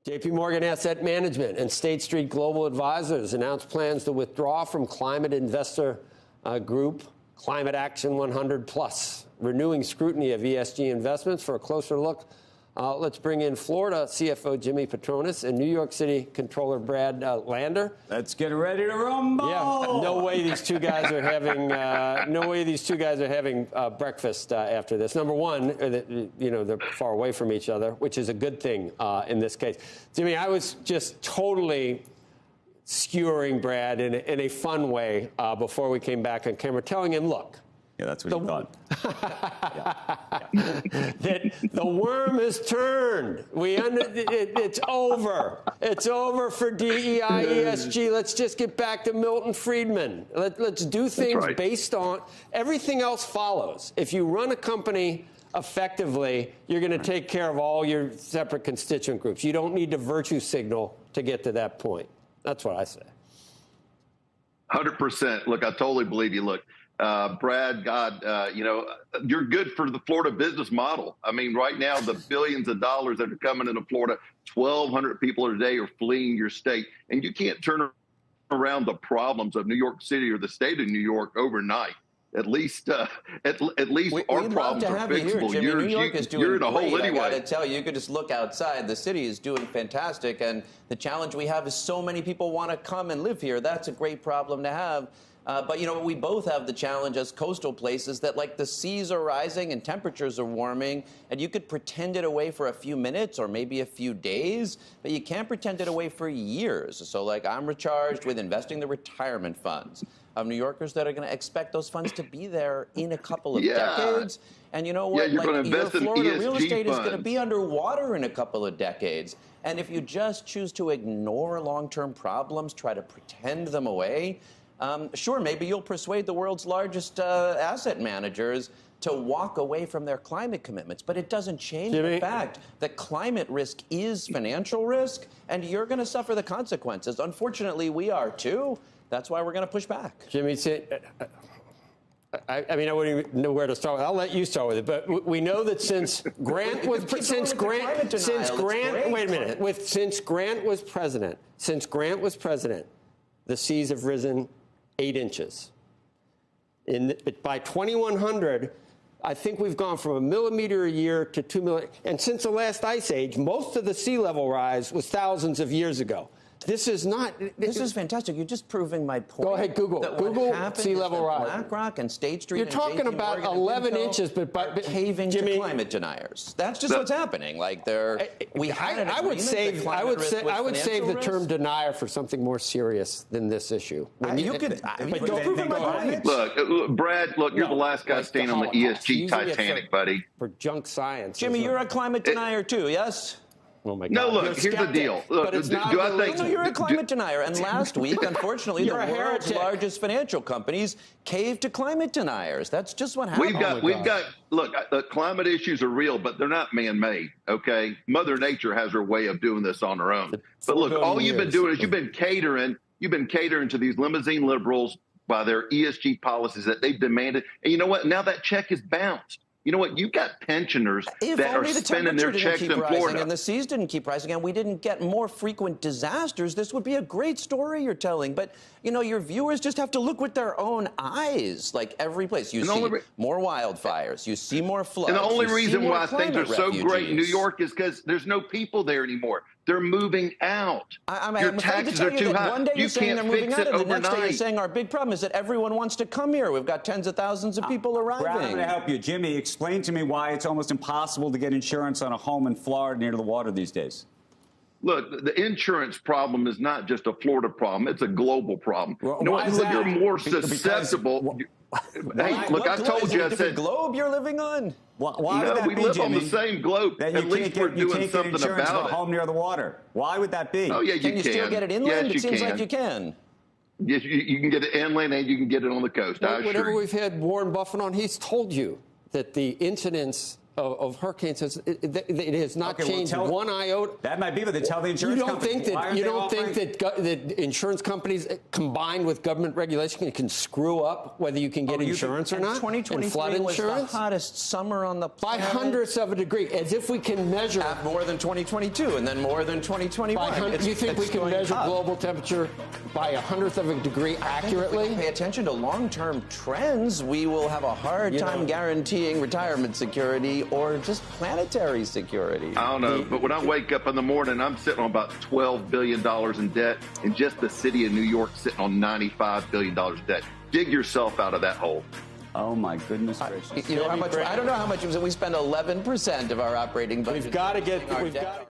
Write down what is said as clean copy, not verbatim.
JPMorgan Asset Management and State Street Global Advisors announced plans to withdraw from climate investor group Climate Action 100 Plus, renewing scrutiny of ESG investments. For a closer look, let's bring in Florida CFO Jimmy Patronis and New York City Comptroller Brad Lander. Let's get ready to rumble. Yeah, no way these two guys are having breakfast after this. Number one, they're far away from each other, which is a good thing in this case. Jimmy, I was just totally skewering Brad in a fun way before we came back on camera, telling him, look. Yeah, that's what he thought. That the worm has turned. It's over. It's over for DEI, ESG. Let's just get back to Milton Friedman. Let's do things based on everything else follows. If you run a company effectively, you're going to take care of all your separate constituent groups. You don't need to virtue signal to get to that point. That's what I say. 100%. Look, I totally believe you. Look. Brad, you're good for the Florida business model. I mean, right now, the billions of dollars that are coming into Florida, 1,200 people a day are fleeing your state. And you can't turn around the problems of New York City or the state of New York overnight. At least our problems are fixable. New York is doing you're in a great. hole anyway. I got to tell you, you could just look outside. The city is doing fantastic. And the challenge we have is so many people want to come and live here. That's a great problem to have. But, we both have the challenge as coastal places that, like, the seas are rising and temperatures are warming, and you could pretend it away for a few minutes or maybe a few days, but you can't pretend it away for years. So, like, I'm recharged with investing the retirement funds of New Yorkers that are going to expect those funds to be there in a couple of decades. And you know what? Yeah, you're going to invest in Florida ESG real estate funds. is going to be underwater in a couple of decades. And if you just choose to ignore long-term problems, try to pretend them away, sure, maybe you'll persuade the world's largest asset managers to walk away from their climate commitments. But it doesn't change the fact that climate risk is financial risk, and you're going to suffer the consequences. Unfortunately, we are too. That's why we're going to push back. Jimmy, I wouldn't even know where to start with. I'll let you start with it. But we know that since Grant was since Grant was president, the seas have risen 8 inches. By 2100, I think we've gone from 1 millimeter a year to 2 millimeters. And since the last ice age, most of the sea level rise was thousands of years ago. This is fantastic. You're just proving my point. Go ahead, Google sea level rise. BlackRock and State Street. You're talking about 11 inches, but caving Jimmy, to climate deniers. That's just what's happening. Like I would save the term denier for something more serious than this issue. But don't prove my point. Look, Brad. Look, you're the last guy staying on the ESG Titanic, buddy. For junk science, Jimmy, you're a climate denier too, yes? Oh my God. No, look, here's the deal. Look, you're a climate denier. And last week, unfortunately, the world's largest financial companies caved to climate deniers. That's just what happened. Look, the climate issues are real, but they're not man-made, okay? Mother Nature has her way of doing this on her own. But look, all you've been doing is you've been catering to these limousine liberals by their ESG policies that they've demanded. And you know what? Now that check is bounced. You know what? You've got pensioners that are spending their checks in Florida. And the seas didn't keep rising, and we didn't get more frequent disasters. This would be a great story you're telling. But, your viewers just have to look with their own eyes. Like every place. You see more wildfires. You see more floods. And the only reason why things are so great in New York is because there's no people there anymore. They're moving out. Your taxes are too high. One day you're saying they're moving out, and the next day you're saying our big problem is that everyone wants to come here. We've got tens of thousands of people arriving. Brad, I'm going to help you. Jimmy, explain to me why it's almost impossible to get insurance on a home in Florida near the water these days. Look, the insurance problem is not just a Florida problem. It's a global problem. Well, you're more susceptible. Hey, look, I told you. I said, globe you're living on. Why would that we be, live Jimmy, on the same globe. At least we're doing something about it. Home near the water. Why would that be? Oh yeah, you can. Can you still get it inland? It seems like you can. Yes, you can get it inland and you can get it on the coast. Whenever we've had Warren Buffett on, he's told you that the incidence of hurricanes it has not changed one iota. That might be, but they tell the insurance companies. You don't think that insurance companies combined with government regulation can screw up whether you can get insurance or not? 2023 flood insurance was the hottest summer on the planet. By hundredths of a degree, as if we can measure more than 2022 and then more than 2021. You think we can measure global temperature by a hundredth of a degree accurately? If we pay attention to long-term trends, we will have a hard time guaranteeing retirement security or just planetary security. I don't know, but when I wake up in the morning, I'm sitting on about $12 billion in debt, and just the city of New York sitting on $95 billion debt. Dig yourself out of that hole. Oh, my goodness gracious. I don't know how much we spend 11% of our operating budget. We've got to